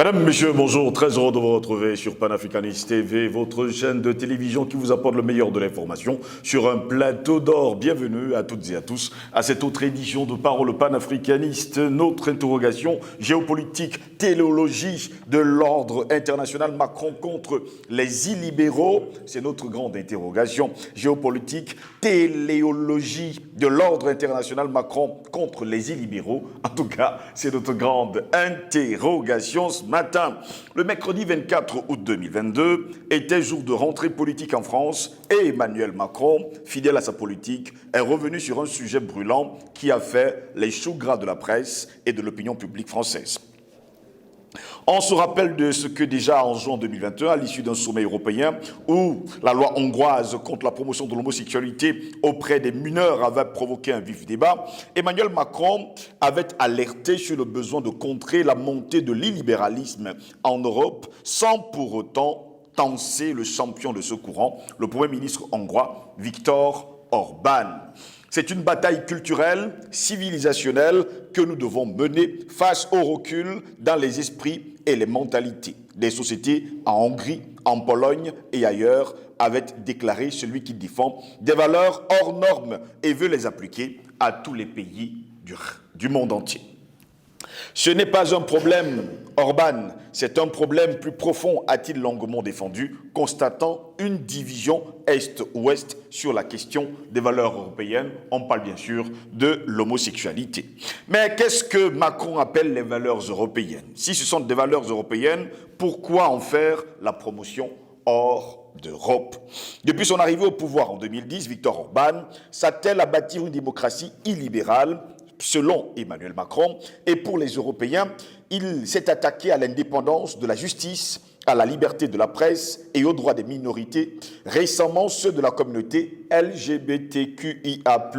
Madame, Messieurs, bonjour, très heureux de vous retrouver sur Panafricanist TV, votre chaîne de télévision qui vous apporte le meilleur de l'information sur un plateau d'or. Bienvenue à toutes et à tous à cette autre édition de Parole panafricaniste. Notre interrogation géopolitique, téléologie de l'ordre international, Macron contre les illibéraux. C'est notre grande interrogation géopolitique, téléologie de l'ordre international, Macron contre les illibéraux. En tout cas, c'est notre grande interrogation ce matin. Le mercredi 24 août 2022 était jour de rentrée politique en France et Emmanuel Macron, fidèle à sa politique, est revenu sur un sujet brûlant qui a fait les choux gras de la presse et de l'opinion publique française. On se rappelle de ce que déjà en juin 2021, à l'issue d'un sommet européen où la loi hongroise contre la promotion de l'homosexualité auprès des mineurs avait provoqué un vif débat, Emmanuel Macron avait alerté sur le besoin de contrer la montée de l'illibéralisme en Europe sans pour autant tancer le champion de ce courant, le Premier ministre hongrois Viktor Orban. C'est une bataille culturelle, civilisationnelle que nous devons mener face au recul dans les esprits et les mentalités. Des sociétés en Hongrie, en Pologne et ailleurs avaient déclaré celui qui défend des valeurs hors normes et veut les appliquer à tous les pays du monde entier. Ce n'est pas un problème, Orban, c'est un problème plus profond, a-t-il longuement défendu, constatant une division Est-Ouest sur la question des valeurs européennes. On parle bien sûr de l'homosexualité. Mais qu'est-ce que Macron appelle les valeurs européennes? Si ce sont des valeurs européennes, pourquoi en faire la promotion hors d'Europe? Depuis son arrivée au pouvoir en 2010, Viktor Orban s'attelle à bâtir une démocratie illibérale, selon Emmanuel Macron, et pour les Européens, il s'est attaqué à l'indépendance de la justice, à la liberté de la presse et aux droits des minorités, récemment ceux de la communauté LGBTQIA+,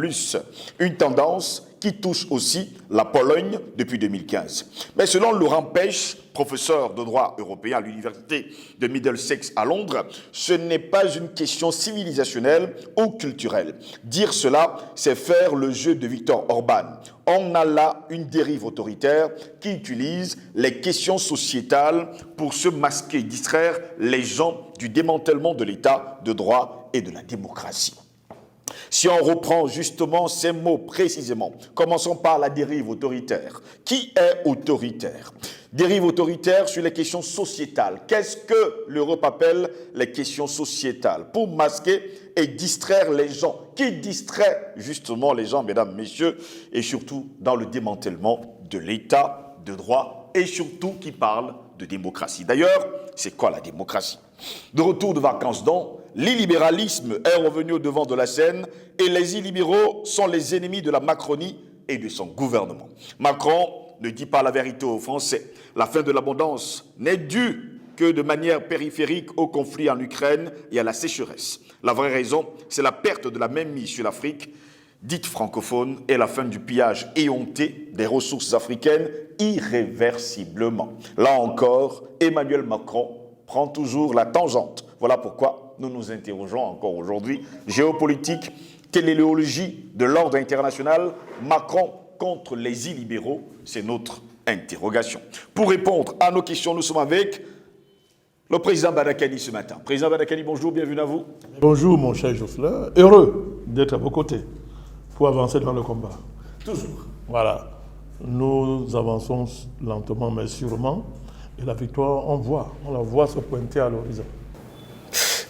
une tendance qui touche aussi la Pologne depuis 2015. Mais selon Laurent Pech, professeur de droit européen à l'université de Middlesex à Londres, ce n'est pas une question civilisationnelle ou culturelle. Dire cela, c'est faire le jeu de Viktor Orban. On a là une dérive autoritaire qui utilise les questions sociétales pour se masquer et distraire les gens du démantèlement de l'État de droit et de la démocratie. Si on reprend justement ces mots précisément, commençons par la dérive autoritaire. Qui est autoritaire? Dérive autoritaire sur les questions sociétales. Qu'est-ce que l'Europe appelle les questions sociétales? Pour masquer et distraire les gens. Qui distrait justement les gens, mesdames, messieurs, et surtout dans le démantèlement de l'État de droit et surtout qui parle de démocratie. D'ailleurs, c'est quoi la démocratie? De retour de vacances donc, l'illibéralisme est revenu au devant de la scène et les illibéraux sont les ennemis de la Macronie et de son gouvernement. Macron ne dit pas la vérité aux Français. La fin de l'abondance n'est due que de manière périphérique au conflit en Ukraine et à la sécheresse. La vraie raison, c'est la perte de la mainmise sur l'Afrique, dite francophone, et la fin du pillage éhonté des ressources africaines irréversiblement. Là encore, Emmanuel Macron prend toujours la tangente. Voilà pourquoi nous nous interrogeons encore aujourd'hui. Géopolitique, téléologie de l'ordre international, Macron contre les illibéraux, c'est notre interrogation. Pour répondre à nos questions, nous sommes avec le président Badakani ce matin. Président Badakani, bonjour, bienvenue à vous. Bonjour mon cher Jocelyn, heureux d'être à vos côtés pour avancer dans le combat. Toujours. Voilà, nous avançons lentement mais sûrement et la victoire, on la voit se pointer à l'horizon.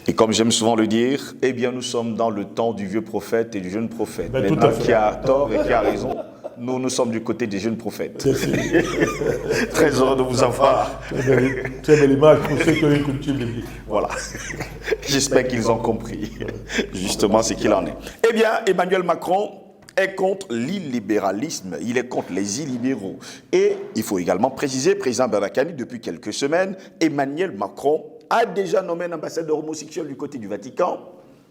Et comme j'aime souvent le dire, eh bien nous sommes dans le temps du vieux prophète et du jeune prophète. Ben, Maintenant, qui a tort et qui a raison, nous sommes du côté des jeunes prophètes. Très heureux de vous avoir. Très belle image pour ceux qui ont une culture biblique. Voilà. J'espère qu'ils ont compris justement ce qu'il en est. Eh bien, Emmanuel Macron est contre l'illibéralisme, il est contre les illibéraux. Et il faut également préciser, président Badakani, depuis quelques semaines, Emmanuel Macron a déjà nommé un ambassadeur homosexuel du côté du Vatican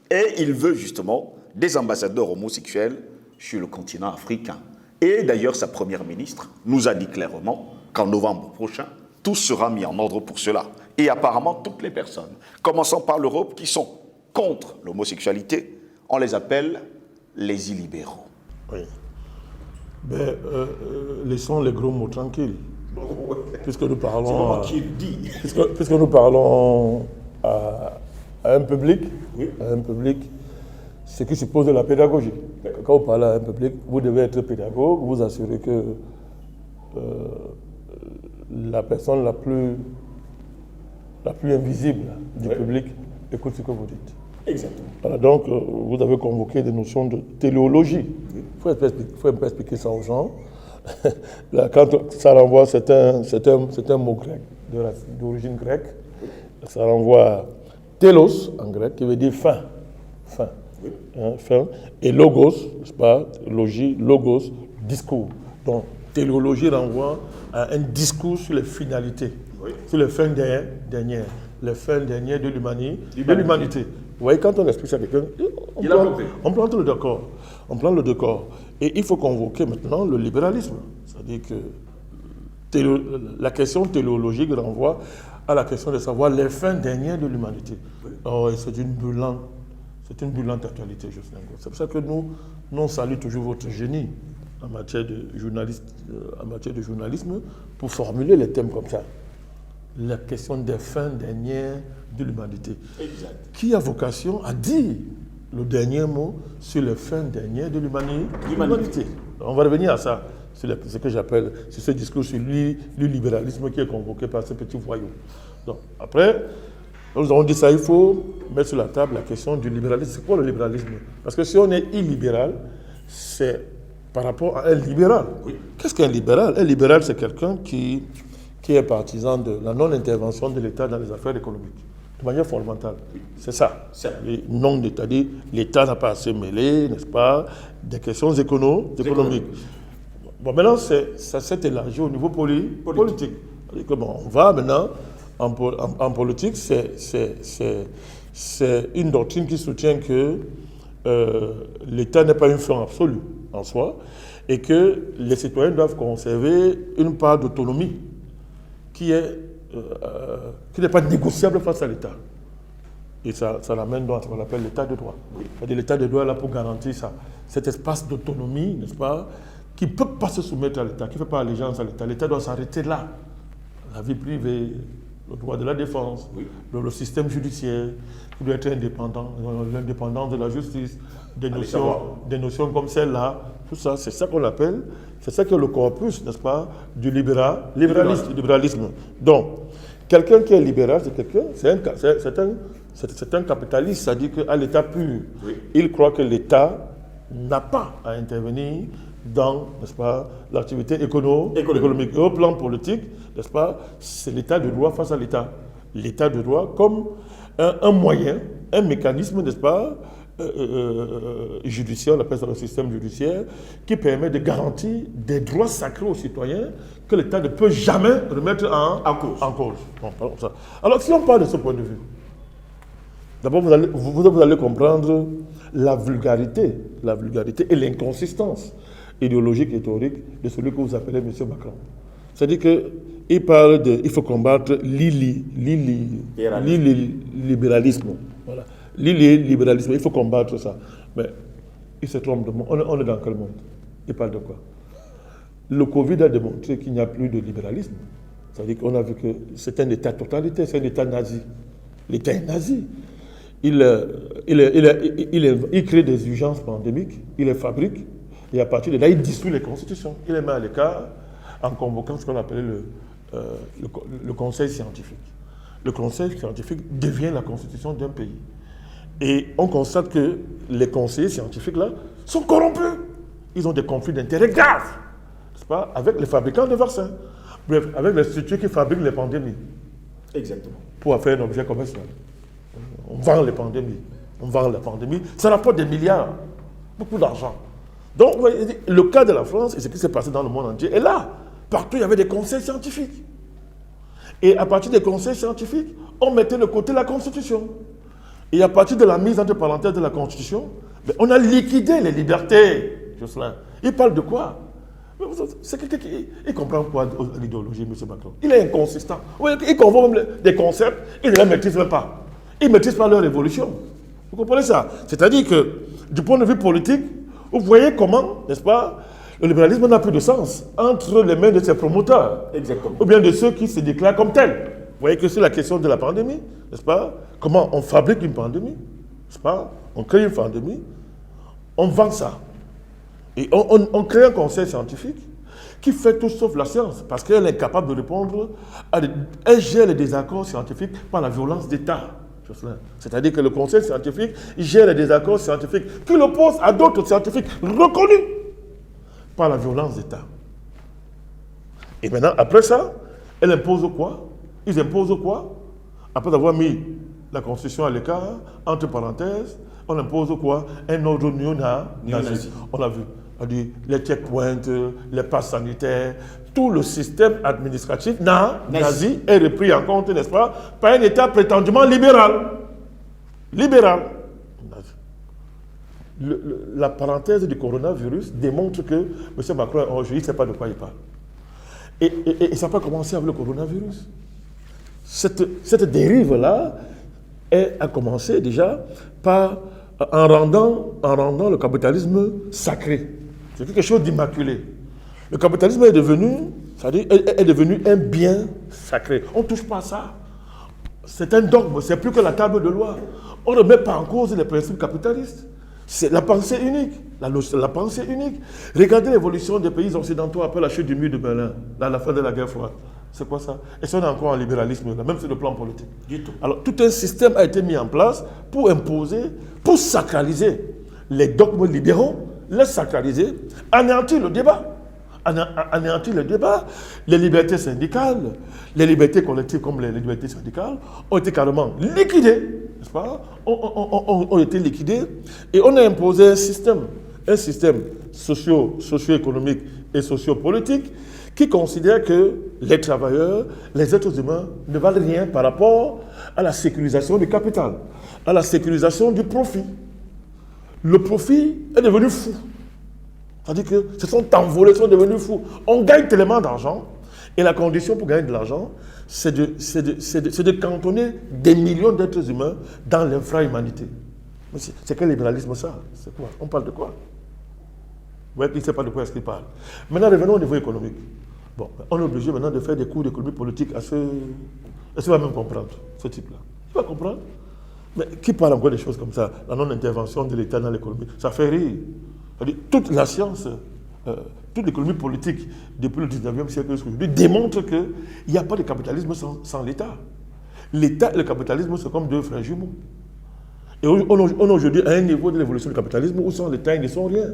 et il veut justement des ambassadeurs homosexuels sur le continent africain. Et d'ailleurs, sa première ministre nous a dit clairement qu'en novembre prochain, tout sera mis en ordre pour cela. Et apparemment, toutes les personnes, commençant par l'Europe, qui sont contre l'homosexualité, on les appelle les illibéraux. Oui. Mais laissons les gros mots tranquilles. puisque nous parlons... C'est moi qui le dis. Puisque nous parlons à un public, ce qui suppose de la pédagogie. Quand vous parlez à un public, vous devez être pédagogue, vous assurer que la personne la plus invisible du public écoute ce que vous dites. Exactement. Voilà, donc, vous avez convoqué des notions de téléologie. Il faut un peu expliquer ça aux gens. Là, quand ça renvoie, c'est un mot grec, d'origine grecque. Ça renvoie à télos en grec, qui veut dire fin. Fin. Hein, fin. Et logos, n'est-ce pas? Logie, logos, discours. Donc, téléologie renvoie à un discours sur les finalités, sur les fins dernières, les fins dernières de l'humanité. Vous voyez, quand on explique ça à quelqu'un, on plante le décor. On plante le décor. Et il faut convoquer maintenant le libéralisme. C'est-à-dire que la question téléologique renvoie à la question de savoir les fins dernières de l'humanité. Oh, c'est une brûlante actualité, Jocelyn. C'est pour ça que nous on salue toujours votre génie en matière de journalisme pour formuler les thèmes comme ça. La question des fins dernières de l'humanité. Exact. Qui a vocation à dire le dernier mot sur les fins dernières de l'humanité. On va revenir à ça, sur ce que j'appelle, sur ce discours sur l'illibéralisme qui est convoqué par ces petits voyous. Donc, après, nous avons dit ça, il faut mettre sur la table la question du libéralisme. C'est quoi le libéralisme? Parce que si on est illibéral, c'est par rapport à un libéral. Oui. Qu'est-ce qu'un libéral? Un libéral, c'est quelqu'un qui est partisan de la non-intervention de l'État dans les affaires économiques. De manière fondamentale. C'est ça. Non, c'est-à-dire l'État n'a pas à se mêler, n'est-ce pas, des questions économiques. Bon, maintenant, ça s'est élargi au niveau politique. Que, bon, on va maintenant, en politique, c'est une doctrine qui soutient que l'État n'est pas une fin absolue en soi et que les citoyens doivent conserver une part d'autonomie qui n'est pas négociable face à l'État. Et ça l'amène dans ce qu'on appelle l'état de droit. C'est-à-dire l'état de droit est là pour garantir ça, cet espace d'autonomie, n'est-ce pas, qui ne peut pas se soumettre à l'État, qui ne fait pas allégeance à l'État. L'État doit s'arrêter là. La vie privée, le droit de la défense, le système judiciaire, qui doit être indépendant, l'indépendance de la justice, des notions comme celle-là, tout ça, c'est ça qu'on appelle, c'est ça que le corpus, n'est-ce pas, du libéralisme. Donc, quelqu'un qui est libéral, c'est un capitaliste, c'est-à-dire qu'à l'état pur, il croit que l'État n'a pas à intervenir dans, n'est-ce pas, l'activité économique. Et au plan politique, n'est-ce pas, c'est l'état de droit face à l'État. L'état de droit comme un moyen, un mécanisme, n'est-ce pas, judiciaire, on appelle ça le système judiciaire, qui permet de garantir des droits sacrés aux citoyens que l'État ne peut jamais remettre en cause. Bon, parlons de ça. Alors, si on parle de ce point de vue, d'abord, vous allez comprendre la vulgarité et l'inconsistance idéologique et théorique de celui que vous appelez M. Macron. C'est-à-dire qu'il parle il faut combattre l'illibéralisme. Voilà. L'illibéralisme, il faut combattre ça. Mais il se trompe de monde. On est dans quel monde? Il parle de quoi? Le Covid a démontré qu'il n'y a plus de libéralisme. C'est-à-dire qu'on a vu que c'est un État totalitaire, c'est un État nazi. L'État est nazi. Il crée des urgences pandémiques, il les fabrique, et à partir de là, il dissout les constitutions. Il les met à l'écart en convoquant ce qu'on appelait le conseil scientifique. Le conseil scientifique devient la constitution d'un pays. Et on constate que les conseillers scientifiques-là sont corrompus. Ils ont des conflits d'intérêts graves, n'est-ce pas, avec les fabricants de vaccins. Bref, avec les structures qui fabriquent les pandémies. Exactement. Pour faire un objet commercial. On vend les pandémies. Ça rapporte des milliards. Beaucoup d'argent. Donc, le cas de la France et ce qui s'est passé dans le monde entier est là. Partout, il y avait des conseils scientifiques. Et à partir des conseils scientifiques, on mettait de côté la Constitution. Et à partir de la mise entre parenthèses de la Constitution, on a liquidé les libertés, Jocelyn. Il parle de quoi? C'est quelqu'un qui comprend quoi l'idéologie, M. Macron. Il est inconsistant. Il convoque même des concepts, il ne les maîtrise même pas. Il ne maîtrise pas leur évolution. Vous comprenez ça? C'est-à-dire que, du point de vue politique, vous voyez comment, n'est-ce pas, Le libéralisme n'a plus de sens entre les mains de ses promoteurs. Exactement. Ou bien de ceux qui se déclarent comme tels. Vous voyez que c'est la question de la pandémie, n'est-ce pas? Comment on fabrique une pandémie, n'est-ce pas? On crée une pandémie, on vend ça. Et on crée un conseil scientifique qui fait tout sauf la science, parce qu'elle est incapable de répondre elle gère les désaccords scientifiques par la violence d'État. C'est-à-dire que le conseil scientifique gère les désaccords scientifiques qui l'opposent à d'autres scientifiques reconnus par la violence d'État. Et maintenant, après ça, elle impose quoi? Ils imposent quoi? Après avoir mis la Constitution à l'écart, entre parenthèses, on impose quoi? Un ordre néo-nazi. On l'a vu. On dit les checkpoints, les passes sanitaires, tout le système administratif nazi est repris en compte, n'est-ce pas, par un État prétendument libéral. Libéral. La parenthèse du coronavirus démontre que M. Macron, aujourd'hui, il ne sait pas de quoi il parle. Et ça n'a pas commencé avec le coronavirus. Cette dérive-là a commencé déjà en rendant le capitalisme sacré. C'est quelque chose d'immaculé. Le capitalisme est devenu un bien sacré. On ne touche pas à ça. C'est un dogme, c'est plus que la table de loi. On ne met pas en cause les principes capitalistes. C'est la pensée unique, la pensée unique. Regardez l'évolution des pays occidentaux après la chute du mur de Berlin, à la fin de la guerre froide. C'est quoi ça? Et ça, on est encore en libéralisme, même sur le plan politique. Du tout. Alors, tout un système a été mis en place pour imposer, pour sacraliser les dogmes libéraux, les sacraliser, anéantir le débat. Anéantir le débat. Les libertés syndicales, les libertés collectives comme les libertés syndicales ont été carrément liquidées, n'est-ce pas? Ont été liquidées et on a imposé un système socio-économique et socio-politique qui considère que les travailleurs, les êtres humains ne valent rien par rapport à la sécurisation du capital, à la sécurisation du profit. Le profit est devenu fou. C'est-à-dire que se sont envolés, sont devenus fous. On gagne tellement d'argent, et la condition pour gagner de l'argent, c'est de cantonner des millions d'êtres humains dans l'infra-humanité. C'est quel libéralisme ça? C'est quoi? On parle de quoi? Vous voyez qu'il ne sait pas de quoi est-ce qu'il parle. Maintenant, revenons au niveau économique. Bon, on est obligé maintenant de faire des cours d'économie politique à ceux... Est-ce qu'il va même comprendre, ce type-là? Il va comprendre. Mais qui parle encore des choses comme ça? La non-intervention de l'État dans l'économie. Ça fait rire. Toute la science, toute l'économie politique depuis le 19e siècle jusqu'aujourd'hui démontre qu'il n'y a pas de capitalisme sans l'État. L'État et le capitalisme sont comme deux frères jumeaux. Et on est aujourd'hui à un niveau de l'évolution du capitalisme où sans l'État, ils ne sont rien.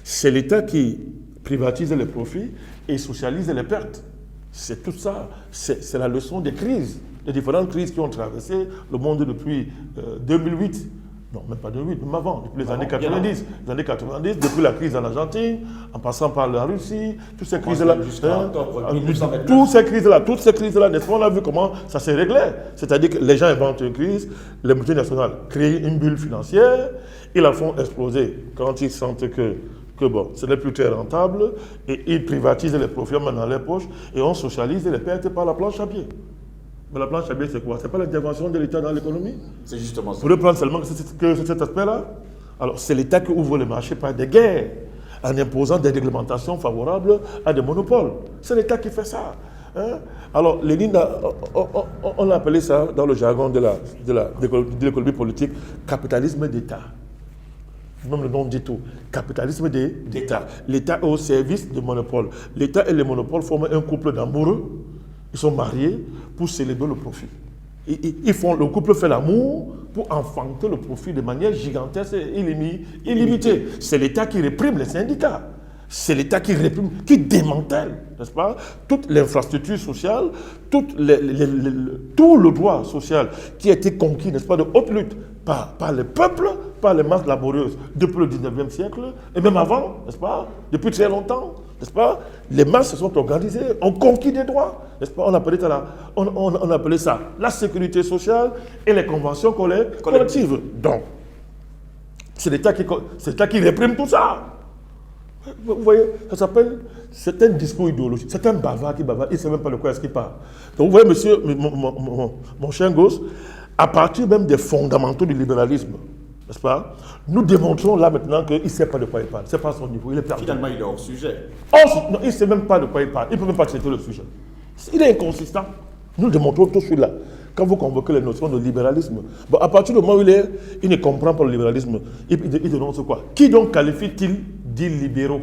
C'est l'État qui privatise les profits et socialise les pertes. C'est tout ça. C'est la leçon des crises, des différentes crises qui ont traversé le monde depuis 2008. Non, même pas 2008, même avant, depuis les années 90. Les années 90, depuis la crise en Argentine, en passant par la Russie, toutes ces crises-là. Toutes ces crises-là, n'est-ce pas, on a vu comment ça s'est réglé. C'est-à-dire que les gens inventent une crise, les multinationales créent une bulle financière, ils la font exploser quand ils sentent que bon, ce n'est plus très rentable, et ils privatisent les profits, on met dans les poches, et on socialise les pertes par la planche à billets. Mais la planche à billets, c'est quoi? Ce n'est pas l'intervention de l'État dans l'économie? C'est justement ça. Vous voulez prendre seulement que cet aspect-là? Alors, c'est l'État qui ouvre le marché par des guerres, en imposant des réglementations favorables à des monopoles. C'est l'État qui fait ça. Hein? Alors, Lénine, on a appelé ça, dans le jargon de l'économie politique, capitalisme d'État. Même le nom dit tout. Capitalisme d'État. L'État est au service du monopole. L'État et les monopoles forment un couple d'amoureux. Ils sont mariés pour célébrer le profit. Le couple fait l'amour pour enfanter le profit de manière gigantesque et illimitée. C'est l'État qui réprime les syndicats. C'est l'État qui réprime, qui démantèle, n'est-ce pas, toute l'infrastructure sociale, tout le droit social qui a été conquis, n'est-ce pas, de haute lutte par les peuples, par les masses laborieuses depuis le 19e siècle, et même avant, n'est-ce pas, depuis très longtemps, n'est-ce pas, les masses se sont organisées, ont conquis des droits, n'est-ce pas, on appelait ça la sécurité sociale et les conventions collectives. Donc, c'est l'État qui réprime tout ça. Vous voyez, ça s'appelle, c'est un discours idéologique, c'est un bavard qui bavard, il ne sait même pas de quoi est-ce qu'il parle. Donc vous voyez, monsieur, mon cher gosse, à partir même des fondamentaux du libéralisme, n'est-ce pas? Nous démontrons là maintenant qu'il ne sait pas de quoi il parle. Ce n'est pas son niveau, il est perdu. Finalement, il est hors sujet. Non, il ne sait même pas de quoi il parle. Il ne peut même pas traiter le sujet. Il est inconsistant. Nous démontrons tout celui-là. Quand vous convoquez les notions de libéralisme, bon, à partir du moment où il ne comprend pas le libéralisme, il dénonce quoi? Qui donc qualifie-t-il d'illibéraux?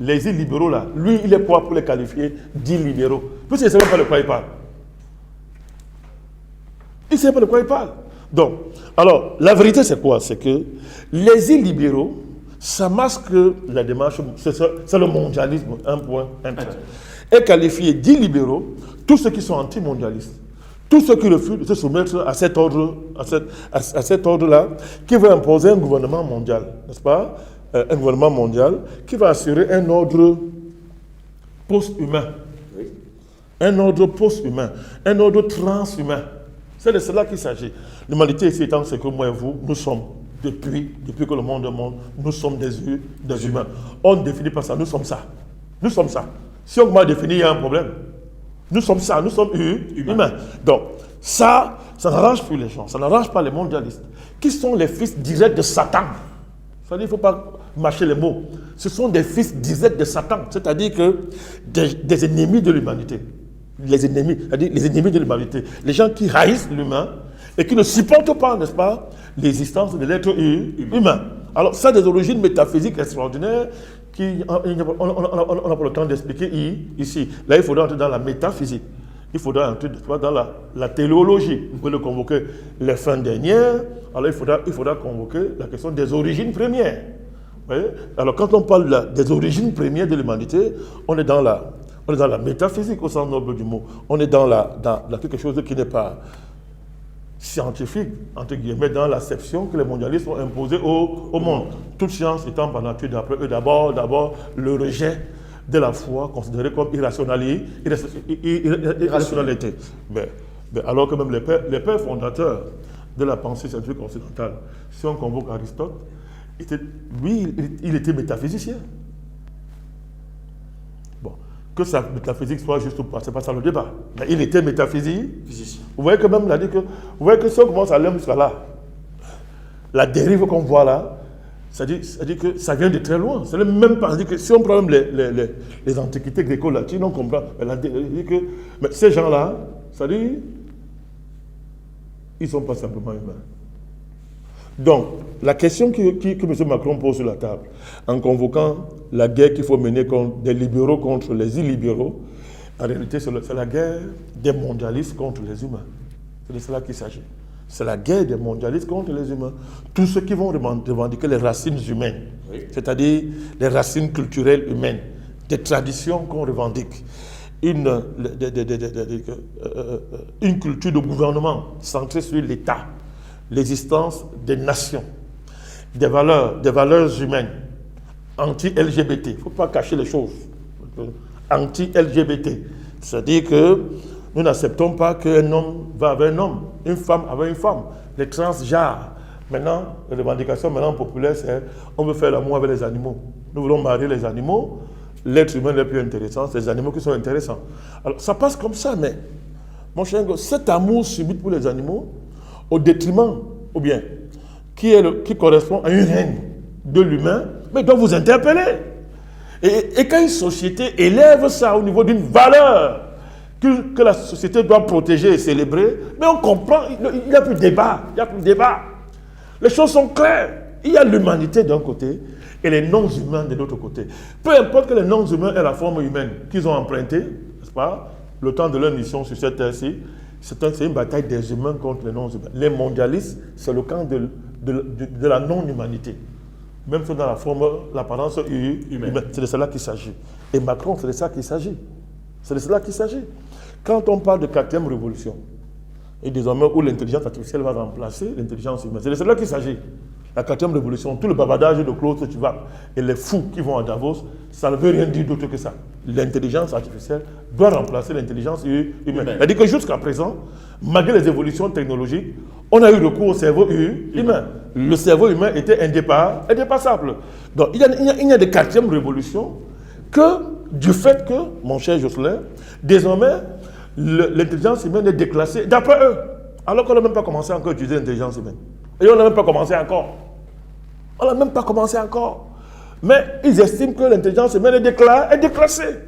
Les illibéraux là, lui, il est quoi pour les qualifier d'illibéraux? Parce qu'il ne sait même pas de quoi il parle. Il ne sait pas de quoi il parle. Donc, alors, la vérité c'est quoi? C'est que les illibéraux, ça masque la démarche, c'est le mondialisme, un point, un trait. Est qualifié d'illibéraux tous ceux qui sont anti-mondialistes, tous ceux qui refusent de se soumettre à cet ordre, à cet ordre-là, qui veut imposer un gouvernement mondial, n'est-ce pas? Un gouvernement mondial qui va assurer un ordre post-humain, un ordre post-humain, un ordre transhumain. C'est de cela qu'il s'agit. L'humanité ici étant ce que moi et vous, nous sommes, depuis que le monde est monde, nous sommes des humains. On ne définit pas ça, nous sommes ça. Nous sommes ça. Si on m'a défini, il y a un problème. Nous sommes ça, nous sommes humains. Donc, ça n'arrange plus les gens, ça n'arrange pas les mondialistes, qui sont les fils directs de Satan. C'est-à-dire qu'il ne faut pas mâcher les mots. Ce sont des fils directs de Satan, c'est-à-dire que des ennemis de l'humanité. Les ennemis, c'est-à-dire les ennemis de l'humanité. Les gens qui haïssent l'humain et qui ne supportent pas, n'est-ce pas, l'existence de l'être humain. Alors, ça a des origines métaphysiques extraordinaires on n'a pas le temps d'expliquer ici. Là, il faudra entrer dans la métaphysique. Il faudra entrer dans la téléologie. Vous pouvez le convoquer les fins dernières. Alors, il faudra convoquer la question des origines premières. Vous voyez? Alors, quand on parle des origines premières de l'humanité, on est dans la métaphysique au sens noble du mot. On est dans quelque chose qui n'est pas scientifique, entre guillemets, dans l'acception que les mondialistes ont imposée au monde. Toute science étant par nature, d'après eux, d'abord le rejet de la foi considérée comme irrationalité. Mais alors que même les pères fondateurs de la pensée scientifique occidentale, si on convoque Aristote, lui, il était métaphysicien. Bon, que sa métaphysique soit juste ou pas, c'est pas ça le débat. Mais il était métaphysicien. Vous voyez que même, il a dit que, vous voyez que si on commence à aller jusqu'à là, la dérive qu'on voit là, ça dit que ça vient de très loin. C'est même pas dire que si on prend même les antiquités gréco-latines, on comprend. Mais ces gens-là, ça dit, ils ne sont pas simplement humains. Donc, la question que M. Macron pose sur la table, en convoquant la guerre qu'il faut mener contre des libéraux contre les illibéraux, en réalité, c'est la guerre des mondialistes contre les humains. C'est de cela qu'il s'agit. C'est la guerre des mondialistes contre les humains. Tous ceux qui vont revendiquer les racines humaines, c'est-à-dire les racines culturelles humaines, des traditions qu'on revendique, une culture de gouvernement centrée sur l'État, l'existence des nations, des valeurs humaines, anti-LGBT. Il ne faut pas cacher les choses. Anti-LGBT. C'est-à-dire que nous n'acceptons pas qu'un homme va avec un homme, une femme avec une femme. Les transgenres. Maintenant, les revendications populaires, c'est on veut faire l'amour avec les animaux. Nous voulons marier les animaux. L'être humain le plus intéressant, c'est les animaux qui sont intéressants. Alors, ça passe comme ça, mais, mon cher, cet amour subit pour les animaux, au détriment, ou bien, qui correspond à une haine de l'humain, mais doit vous interpeller. Et quand une société élève ça au niveau d'une valeur que la société doit protéger et célébrer, mais on comprend, il n'y a plus de débat, Les choses sont claires. Il y a l'humanité d'un côté et les non-humains de l'autre côté. Peu importe que les non-humains aient la forme humaine qu'ils ont empruntée, n'est-ce pas, le temps de leur mission sur cette terre-ci, c'est une bataille des humains contre les non-humains. Les mondialistes, c'est le camp de la non-humanité. Même si dans la forme, l'apparence humaine. C'est de cela qu'il s'agit. Et Macron, c'est de ça qu'il s'agit. C'est de cela qu'il s'agit. Quand on parle de 4e révolution, et désormais où l'intelligence artificielle va remplacer l'intelligence humaine, c'est de cela qu'il s'agit. La 4e révolution, tout le bavardage de Claude Schwab et les fous qui vont à Davos, ça ne veut rien dire d'autre que ça. L'intelligence artificielle doit remplacer l'intelligence humaine. C'est-à-dire que jusqu'à présent, malgré les évolutions technologiques, on a eu recours au cerveau humain. Le cerveau humain était indépassable. Donc il n'y a de 4e révolution que du fait que, mon cher Jocelyn, désormais, l'intelligence humaine est déclassée d'après eux, alors qu'on n'a même pas commencé encore à utiliser l'intelligence humaine. Et on n'a même pas commencé encore. On n'a même pas commencé encore. Mais ils estiment que l'intelligence humaine est déclassée.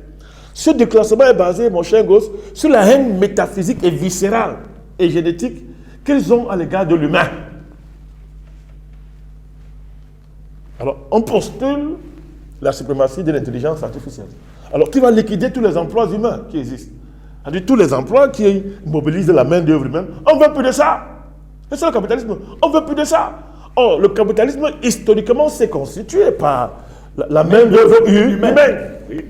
Ce déclassement est basé, mon cher gosse, sur la haine métaphysique et viscérale et génétique qu'ils ont à l'égard de l'humain. Alors, on postule la suprématie de l'intelligence artificielle. Alors, qui va liquider tous les emplois humains qui existent. C'est-à-dire tous les emplois qui mobilisent la main-d'œuvre humaine. On ne veut plus de ça. C'est ça le capitalisme. On ne veut plus de ça. Or, le capitalisme, historiquement, s'est constitué par la main-d'œuvre humaine. Oui.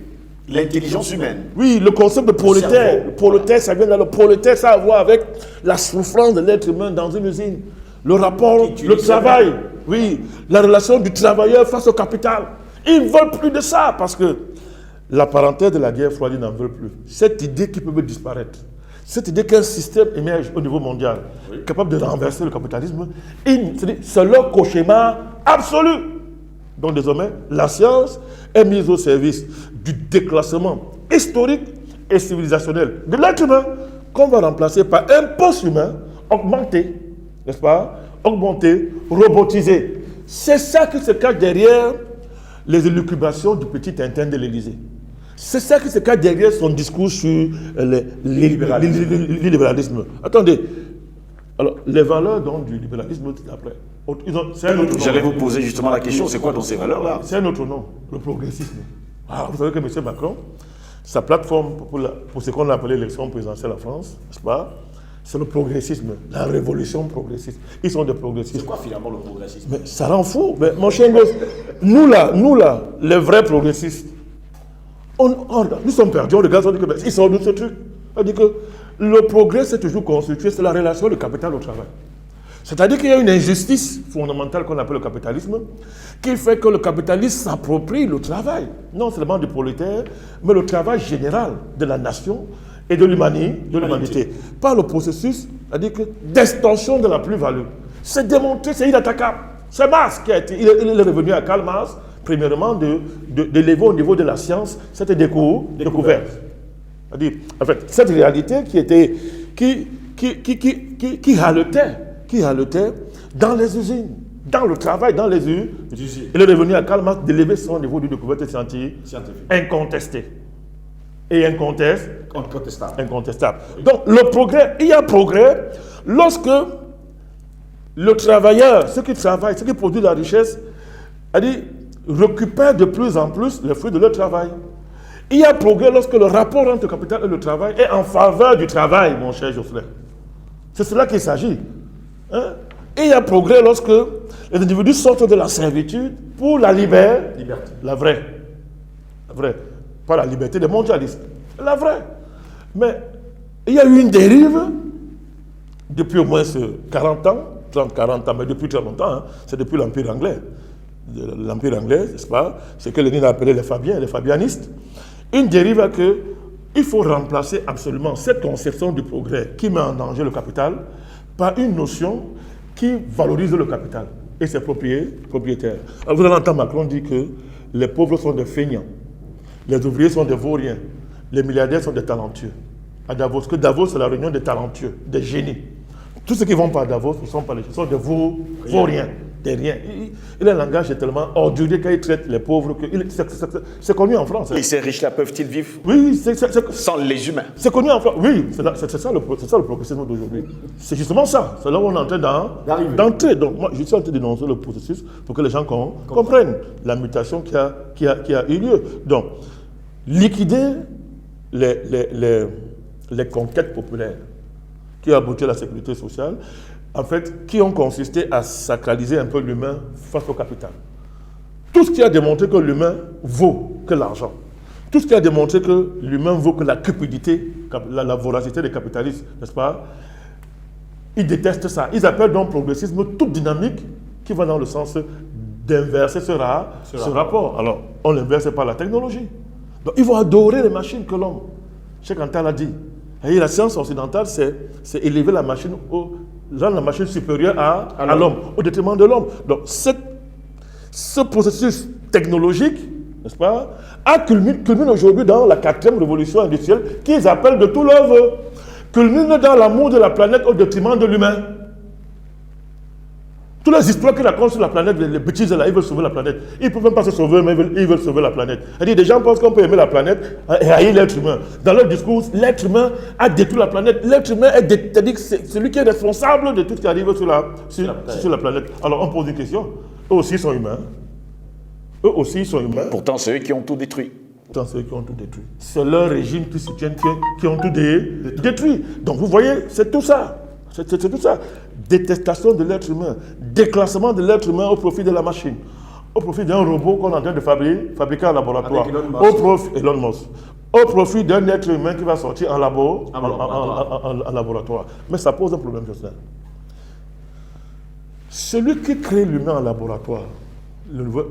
L'intelligence humaine. Oui, le concept de prolétaire. Le prolétaire, ça vient dans le prolétaire, ça a à voir avec la souffrance de l'être humain dans une usine. Le rapport, le travail. Oui, la relation du travailleur face au capital. Ils ne veulent plus de ça parce que la parenthèse de la guerre froide n'en veulent plus. Cette idée qui peut disparaître, cette idée qu'un système émerge au niveau mondial, capable de renverser le capitalisme, c'est leur cauchemar absolu. Donc désormais, la science est mise au service du déclassement historique et civilisationnel de l'être humain qu'on va remplacer par un post-humain augmenté, n'est-ce pas? Augmenté, robotisé. C'est ça qui se cache derrière les élucubrations du petit Tintin de l'Élysée. C'est ça qui se cache derrière son discours sur l'illibéralisme. Attendez, alors les valeurs donc, du libéralisme, après, c'est un autre nom. J'allais vous poser justement la question, c'est quoi dans ces valeurs-là? C'est un autre nom, le progressisme. Alors, vous savez que M. Macron, sa plateforme pour ce qu'on a appelé l'élection présidentielle en France, n'est-ce pas? C'est le progressisme, la révolution progressiste. Ils sont des progressistes. C'est quoi finalement le progressisme? Mais ça rend fou. Mais mon cher gosse, nous là, les vrais progressistes, nous sommes perdus, on regarde, on dit que ils sont de ce truc. On dit que le progrès s'est toujours constitué, c'est la relation du capital au travail. C'est-à-dire qu'il y a une injustice fondamentale qu'on appelle le capitalisme, qui fait que le capitalisme s'approprie le travail, non seulement du prolétaire, mais le travail général de la nation et de l'humanité, par le processus, c'est-à-dire d'extension de la plus-value. C'est démontré, c'est inattaquable. C'est Marx qui a été, il est revenu à Karl Marx, premièrement, d'élever au niveau de la science cette découverte. C'est-à-dire, en fait, cette réalité qui haletait dans les usines, dans le travail, dans les usines. Il est revenu à Karl Marx d'élever son niveau de découverte scientifique incontesté. Et incontestable. Donc, le progrès, il y a progrès lorsque le travailleur, ceux qui travaillent, ceux qui produisent la richesse, récupèrent de plus en plus les fruits de leur travail. Il y a progrès lorsque le rapport entre le capital et le travail est en faveur du travail, mon cher Geoffrey. C'est cela qu'il s'agit. Hein? Et il y a progrès lorsque les individus sortent de la servitude pour la liberté. La vraie. Pas la liberté des mondialistes. La vraie. Mais il y a eu une dérive depuis au moins 40 ans, 30-40 ans, mais depuis très longtemps, hein, c'est depuis l'Empire anglais. L'Empire anglais, n'est-ce pas? C'est que Lénine a appelé les Fabiens, les fabianistes. Une dérive à que il faut remplacer absolument cette conception du progrès qui met en danger le capital par une notion qui valorise le capital et ses propriétaires. Alors vous allez entendre Macron dire que les pauvres sont des feignants, les ouvriers sont des vauriens, les milliardaires sont des talentueux. À Davos, que Davos c'est la réunion des talentueux, des génies. Tous ceux qui vont pas à Davos ne sont pas les génies, sont des vauriens. Des riens. Et le langage est tellement ordurier qu'il traite les pauvres que c'est connu en France. Et ces riches-là peuvent-ils vivre sans les humains? C'est connu en France. Oui, c'est ça le progressisme d'aujourd'hui. C'est justement ça. C'est là où on est en train d'entrer. Donc moi, je suis en train de dénoncer le processus pour que les gens comprennent la mutation qui a eu lieu. Donc, liquider les conquêtes populaires qui ont abouti à la sécurité sociale, en fait, qui ont consisté à sacraliser un peu l'humain face au capital. Tout ce qui a démontré que l'humain vaut que l'argent, tout ce qui a démontré que l'humain vaut que la cupidité, la voracité des capitalistes, n'est-ce pas? Ils détestent ça. Ils appellent donc progressisme toute dynamique qui va dans le sens d'inverser ce rapport. Alors, on l'inverse par la technologie. Donc, ils vont adorer les machines que l'homme, Cheikh Anta l'a dit. Et la science occidentale, c'est élever la machine rendre la machine supérieure à l'homme, au détriment de l'homme. Donc, ce processus technologique, n'est-ce pas, culmine aujourd'hui dans la 4e révolution industrielle qu'ils appellent de tout leur vœu, culmine dans l'amour de la planète au détriment de l'humain. Toutes les histoires qu'ils racontent sur la planète, les bêtises là, ils veulent sauver la planète. Ils ne peuvent même pas se sauver, mais ils veulent sauver la planète. C'est-à-dire, des gens pensent qu'on peut aimer la planète et haïr l'être humain. Dans leur discours, l'être humain a détruit la planète. L'être humain c'est-à-dire que c'est celui qui est responsable de tout ce qui arrive sur la planète. Alors on pose une question. Eux aussi sont humains. Eux aussi sont humains. Pourtant, c'est eux qui ont tout détruit. Pourtant, c'est eux qui ont tout détruit. C'est leur régime qui soutiennent qui ont tout détruit. Donc vous voyez, c'est tout ça. C'est tout ça. Détestation de l'être humain, déclassement de l'être humain au profit de la machine, au profit d'un robot qu'on est en train de fabriquer en laboratoire, Elon Musk. Au profit d'un être humain qui va sortir en laboratoire. Mais ça pose un problème social. Celui qui crée l'humain en laboratoire,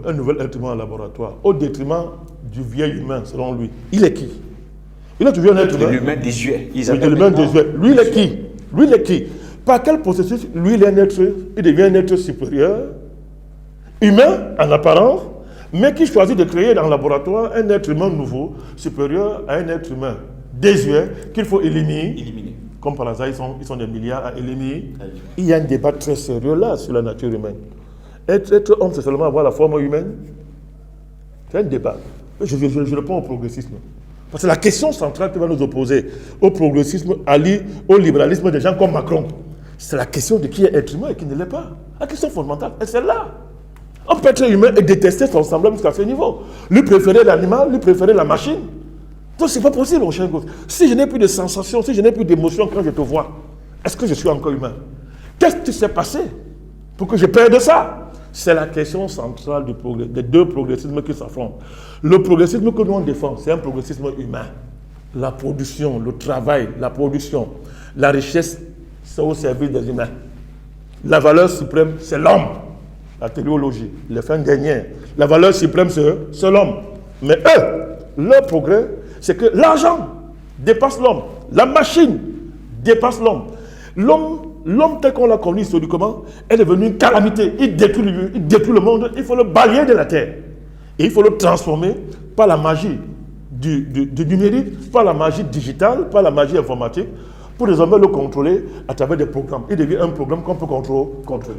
un nouvel être humain en laboratoire, au détriment du vieil humain, selon lui, il est qui? Il est toujours un être humain. L'humain désuet. L'humain désuet. Lui, il est qui? Lui, il est qui? Par quel processus, lui, il devient un être supérieur, humain en apparence, mais qui choisit de créer dans le laboratoire un être humain nouveau, supérieur à un être humain désuet, qu'il faut éliminer. Comme par hasard, ils sont des milliards à éliminer. Il y a un débat très sérieux là sur la nature humaine. Être homme, c'est seulement avoir la forme humaine. C'est un débat. Je réponds au progressisme. Parce que la question centrale qui va nous opposer au progressisme, au libéralisme des gens comme Macron, c'est la question de qui est être humain et qui ne l'est pas. La question fondamentale est celle-là. On peut être humain et détester son semblable jusqu'à ce niveau. Lui préférer l'animal, lui préférer la machine. Donc c'est pas possible, mon cher gosse. Si je n'ai plus de sensations, si je n'ai plus d'émotions quand je te vois, est-ce que je suis encore humain? Qu'est-ce qui s'est passé pour que je perde ça? C'est la question centrale des deux progressismes qui s'affrontent. Le progressisme que nous on défend, c'est un progressisme humain. La production, le travail, la production, la richesse, c'est au service des humains. La valeur suprême, c'est l'homme. La téléologie, les fins dernières. La valeur suprême, c'est l'homme. Mais eux, leur progrès, c'est que l'argent dépasse l'homme. La machine dépasse l'homme. L'homme tel qu'on l'a connu historiquement est devenu une calamité. Il détruit le monde. Il faut le balayer de la terre. Et il faut le transformer par la magie du numérique, par la magie digitale, par la magie informatique, pour désormais le contrôler à travers des programmes. Il devient un programme qu'on peut contrôler.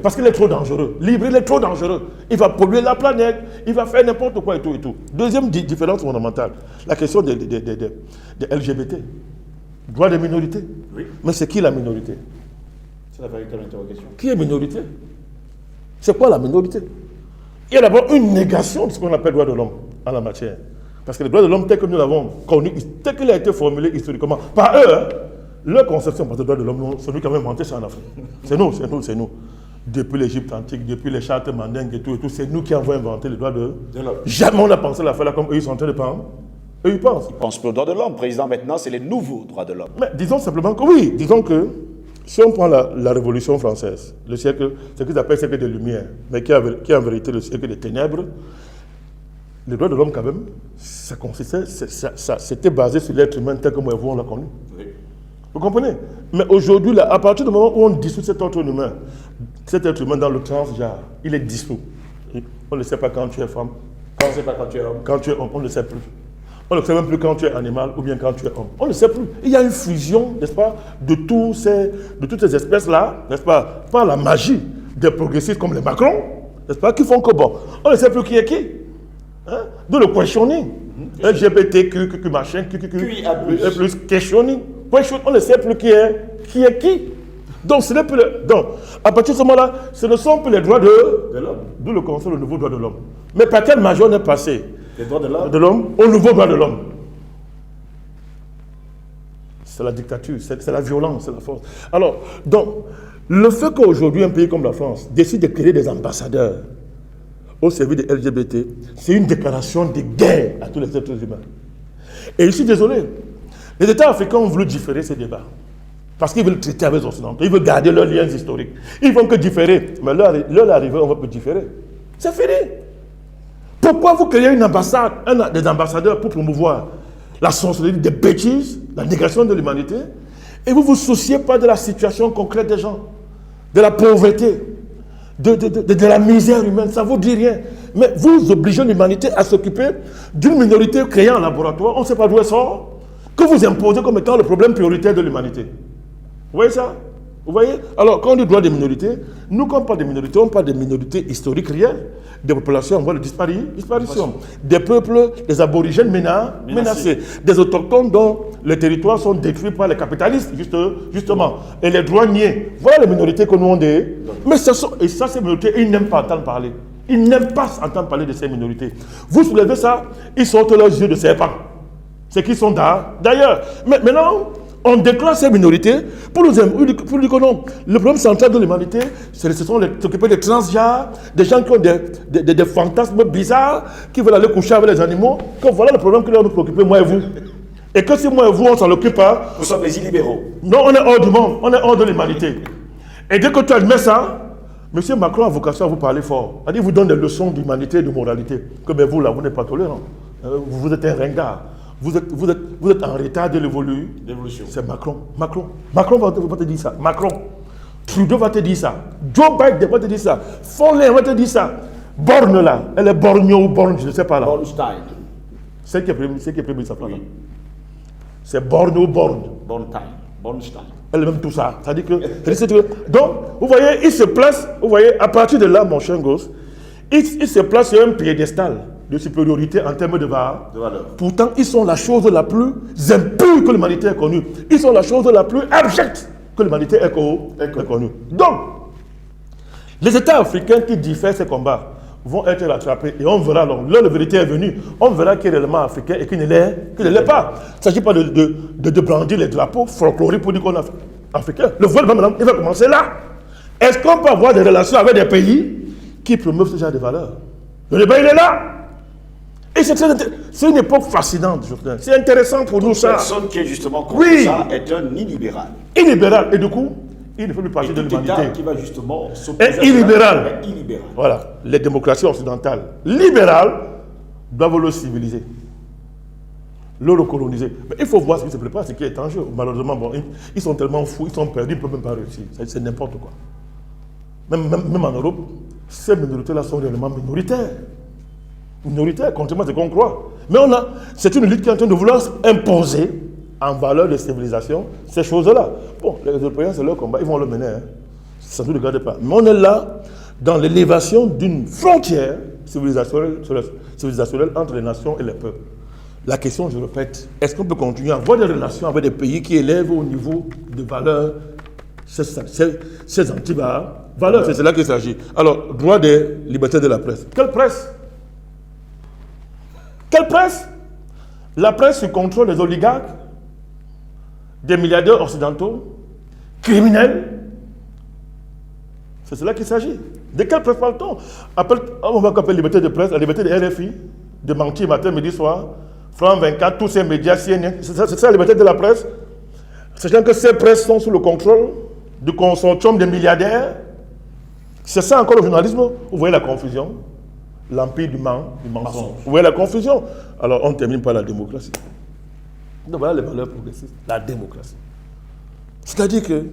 Parce qu'il est trop dangereux. Libre, il est trop dangereux. Il va polluer la planète, il va faire n'importe quoi et tout et tout. Deuxième différence fondamentale, la question des LGBT. Droit des minorités. Oui. Mais c'est qui la minorité? C'est la véritable interrogation. Qui est minorité? C'est quoi la minorité? Il y a d'abord une négation de ce qu'on appelle droit de l'homme en la matière. Parce que le droit de l'homme tel que nous l'avons connu, tel qu'il a été formulé historiquement par eux, leur conception par le droit de l'homme, c'est nous qui avons inventé ça en Afrique. C'est nous. Depuis l'Égypte antique, depuis les chartes mandingues et tout, c'est nous qui avons inventé le droit de l'homme. Jamais on n'a pensé la faire là comme eux, ils sont en train de penser. Eux, ils pensent. Ils pensent plus au droit de l'homme. Président, maintenant, c'est les nouveaux droits de l'homme. Mais disons simplement que oui, disons que si on prend la Révolution française, le siècle, ce qu'ils appellent le siècle des Lumières, mais qui est en vérité le siècle des ténèbres, les droits de l'homme, quand même, c'était basé sur l'être humain tel que moi et vous, on l'a connu. Oui. Vous comprenez? Mais aujourd'hui, là, à partir du moment où on dissout cet être humain dans le transgenre, il est dissous. On ne sait pas quand tu es femme. On ne sait pas quand tu es homme. Quand tu es homme, on ne sait plus. On ne sait même plus quand tu es animal ou bien quand tu es homme. On ne sait plus. Il y a une fusion, n'est-ce pas, de toutes ces espèces-là, n'est-ce pas, par la magie des progressistes comme les Macron, n'est-ce pas, qui font que bon, on ne sait plus qui est qui. Hein? De le questionning. LGBTQ, machin, plus questionning. On ne sait plus qui est qui. Donc, ce n'est plus donc, à partir de ce moment-là, ce ne sont plus les droits de l'homme. D'où le concept le nouveau droit de l'homme. Mais par quelle magie on est passé les droits de l'homme au nouveau droit de l'homme? C'est la dictature, c'est la violence, c'est la force. Alors, donc, le fait qu'aujourd'hui un pays comme la France décide de créer des ambassadeurs au service des LGBT, c'est une déclaration de guerre à tous les êtres humains. Et je suis désolé, les États africains ont voulu différer ces débats. Parce qu'ils veulent traiter avec les Occidentaux, ils veulent garder leurs liens historiques. Ils ne vont que différer. Mais leur arrivée, on va plus différer. C'est fini. Pourquoi vous créez une ambassade, des ambassadeurs pour promouvoir la sorcellerie, des bêtises, la négation de l'humanité, et vous ne vous souciez pas de la situation concrète des gens, de la pauvreté, de la misère humaine, ça ne vous dit rien. Mais vous obligez l'humanité à s'occuper d'une minorité créée en laboratoire, on ne sait pas d'où elle sort, que vous imposez comme étant le problème prioritaire de l'humanité. Vous voyez ça? Vous voyez? Alors, quand on dit droit des minorités, nous, quand on parle des minorités, on parle des minorités historiques réelles, des populations en voie de disparition, des peuples, des aborigènes menacés, des autochtones dont les territoires sont détruits par les capitalistes, justement, et les douaniers. Voilà les minorités que nous on dit. Mais et ça, ces minorités, ils n'aiment pas entendre parler. Ils n'aiment pas entendre parler de ces minorités. Vous soulevez ça, ils sortent leurs yeux de serpent. C'est qu'ils sont d'ailleurs. Mais maintenant, on déclare ces minorités pour dire que non. Le problème central de l'humanité, ce sont s'occuper des transgenres, des gens qui ont des fantasmes bizarres, qui veulent aller coucher avec les animaux. Que voilà le problème que nous préoccuper, moi et vous. Et que si moi et vous, on ne s'en occupe pas. Nous sommes les illibéraux. Non, on est hors du monde, on est hors de l'humanité. Et dès que tu admets ça, M. Macron a vocation à vous parler fort. Il vous donne des leçons d'humanité et de moralité. Que ben, vous, là, vous n'êtes pas tolérant. Vous êtes un ringard. Vous êtes en retard de l'évolution. C'est Macron. Macron va te dire ça. Macron. Trudeau va te dire ça. Joe Biden va te dire ça. Follin va te dire ça. Borne là. Elle est Borgno ou Borne, je ne sais pas là. Bornstein. C'est qui est prévu sa place là. C'est Borne ou Borne. Bornstein. Elle est même tout ça. Ça dit que. Donc, vous voyez, il se place, vous voyez, à partir de là, mon cher gosse, il se place sur un piédestal de supériorité en termes de valeur. Pourtant, ils sont la chose la plus impure que l'humanité ait connue. Ils sont la chose la plus abjecte que l'humanité ait connue. Donc, les États africains qui diffèrent ces combats vont être rattrapés et on verra, l'heure de vérité est venue, on verra qui est réellement africain et qui ne l'est pas. Il ne s'agit pas de brandir les drapeaux folkloriques pour dire qu'on est africain. Le vol, maintenant, il va commencer là. Est-ce qu'on peut avoir des relations avec des pays qui promeuvent ce genre de valeurs? Le débat, il est là. Et c'est une époque fascinante, Jourdain. C'est intéressant pour nous, ça. Personne qui est justement contre ça est un illibéral. Illibéral. Et du coup, il ne fait plus partie de l'humanité. Qui va justement s'opposer et illibéral. Voilà. Les démocraties occidentales libérales doivent le civiliser, le recoloniser. Mais il faut voir ce qui se prépare, ce qui est en jeu. Malheureusement, bon, ils sont tellement fous, ils sont perdus, ils ne peuvent même pas réussir. C'est n'importe quoi. Même en Europe, ces minorités-là sont réellement minoritaires. Minoritaires, contrairement à ce qu'on croit. Mais c'est une lutte qui est en train de vouloir imposer en valeur de civilisation ces choses-là. Bon, les Européens, c'est leur combat, ils vont le mener. Hein. Ça ne nous regarde pas. Mais on est là dans l'élévation d'une frontière civilisationnelle entre les nations et les peuples. La question, je répète, est-ce qu'on peut continuer à avoir des relations avec des pays qui élèvent au niveau de valeurs ces anti-valeurs? C'est là qu'il s'agit. Alors, droit des libertés de la presse. Quelle presse? Quelle presse? La presse sous contrôle des oligarques, des milliardaires occidentaux, criminels. C'est cela qu'il s'agit. De quelle presse parle-t-on? On va appeler liberté de presse, la liberté de RFI, de mentir matin, midi, soir, France 24, tous ces médias, CNN. C'est ça la liberté de la presse. Sachant que ces presses sont sous le contrôle du consortium des milliardaires. C'est ça encore le journalisme. Vous voyez la confusion? L'empire du mensonge. Vous voyez la confusion? Alors on termine par la démocratie. Donc voilà les valeurs progressistes. La démocratie. C'est-à-dire que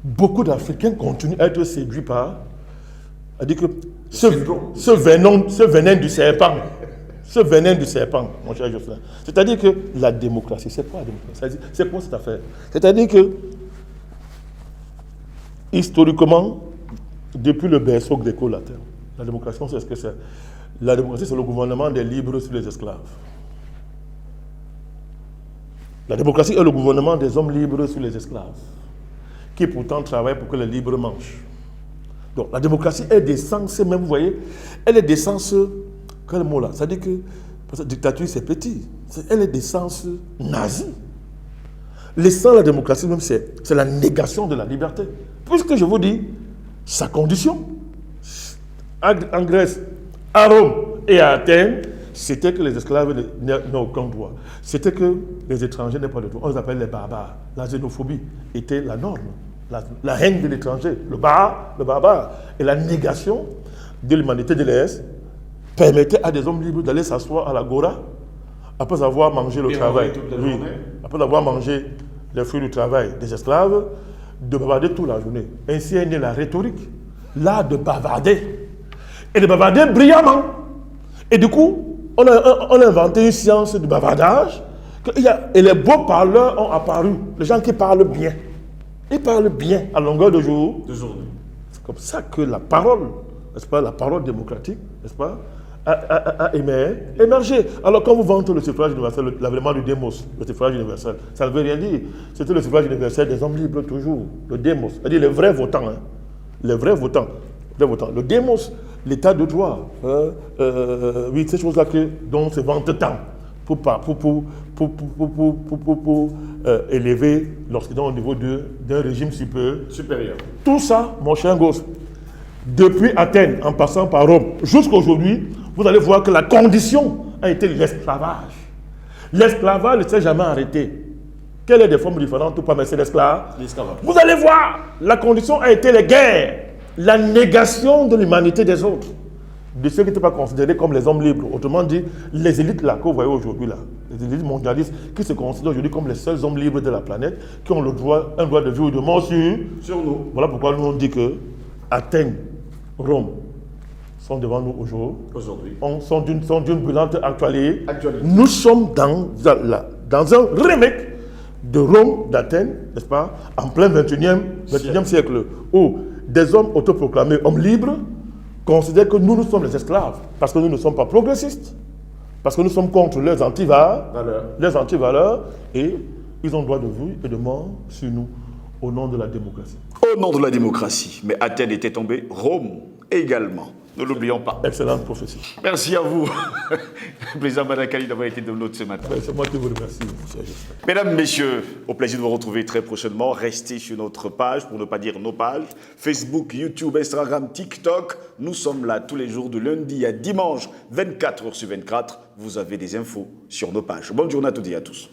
beaucoup d'Africains continuent à être séduits par... C'est-à-dire que ce venin du serpent, mon cher Jocelyn, c'est-à-dire que la démocratie, c'est quoi la démocratie? C'est quoi cette affaire? C'est-à-dire que, historiquement, depuis le berceau gréco-latin, la démocratie, c'est ce que c'est. La démocratie, c'est le gouvernement des libres sur les esclaves. La démocratie est le gouvernement des hommes libres sur les esclaves, qui pourtant travaillent pour que les libres mangent. Donc la démocratie est d'essence, même vous voyez, elle est d'essence, quel mot là? C'est-à-dire que, parce que la dictature c'est petit, elle est d'essence nazie. L'essence de la démocratie même, c'est la négation de la liberté. Puisque je vous dis, sa condition, en Grèce, à Rome et à Athènes, c'était que les esclaves n'ont aucun droit. C'était que les étrangers n'aient pas de droit. On les appelle les barbares. La xénophobie était la norme. La haine de l'étranger, le barbare. Et la négation de l'humanité de l'Est permettait à des hommes libres d'aller s'asseoir à l'agora après avoir mangé le travail. Oui, après avoir mangé les fruits du travail des esclaves, de bavarder toute la journée. Ainsi est née la rhétorique, l'art de bavarder. Et de bavarder brillamment. Et du coup, on a inventé une science du bavardage Et les beaux parleurs ont apparu. Les gens qui parlent bien. Ils parlent bien à longueur de jour. De journée. C'est comme ça que la parole, n'est-ce pas, la parole démocratique, n'est-ce pas, a émergé. Alors quand vous vantez le suffrage universel, l'avènement du démos, le suffrage universel, ça ne veut rien dire. C'était le suffrage universel des hommes libres toujours, le démos, c'est-à-dire les vrais votants. Les vrais votants. Le démos, l'état de droit. Oui, ces choses-là dont se vante tant pour élever l'Occident au niveau d'un régime Supérieur. Tout ça, mon cher gosse, depuis Athènes, en passant par Rome, jusqu'à aujourd'hui, vous allez voir que la condition a été l'esclavage. L'esclavage ne s'est jamais arrêté. Quelle est des formes différentes pour c'est l'esclavage? Vous allez voir, la condition a été les guerres, la négation de l'humanité des autres, de ceux qui n'étaient pas considérés comme les hommes libres. Autrement dit, les élites là que vous voyez aujourd'hui là, les élites mondialistes qui se considèrent aujourd'hui comme les seuls hommes libres de la planète, qui ont un droit de vie ou de mort sur nous. Voilà pourquoi nous on dit que Athènes, Rome sont devant nous aujourd'hui. Sont d'une brûlante actualité. Nous sommes dans un remake de Rome, d'Athènes, n'est-ce pas, en plein 21e siècle, où des hommes autoproclamés hommes libres considèrent que nous sommes les esclaves, parce que nous ne sommes pas progressistes, parce que nous sommes contre leurs antivaleurs, et ils ont droit de vie et de mort sur nous, au nom de la démocratie. Au nom de la démocratie. Mais Athènes était tombée, Rome également. Ne l'oublions pas. Excellente prophétie. Merci à vous, président Madakali, d'avoir été de l'autre ce matin. C'est moi qui vous remercie, monsieur. Mesdames, messieurs, au plaisir de vous retrouver très prochainement. Restez sur notre page, pour ne pas dire nos pages. Facebook, YouTube, Instagram, TikTok. Nous sommes là tous les jours de lundi à dimanche, 24h sur 24. Vous avez des infos sur nos pages. Bonne journée à toutes et à tous.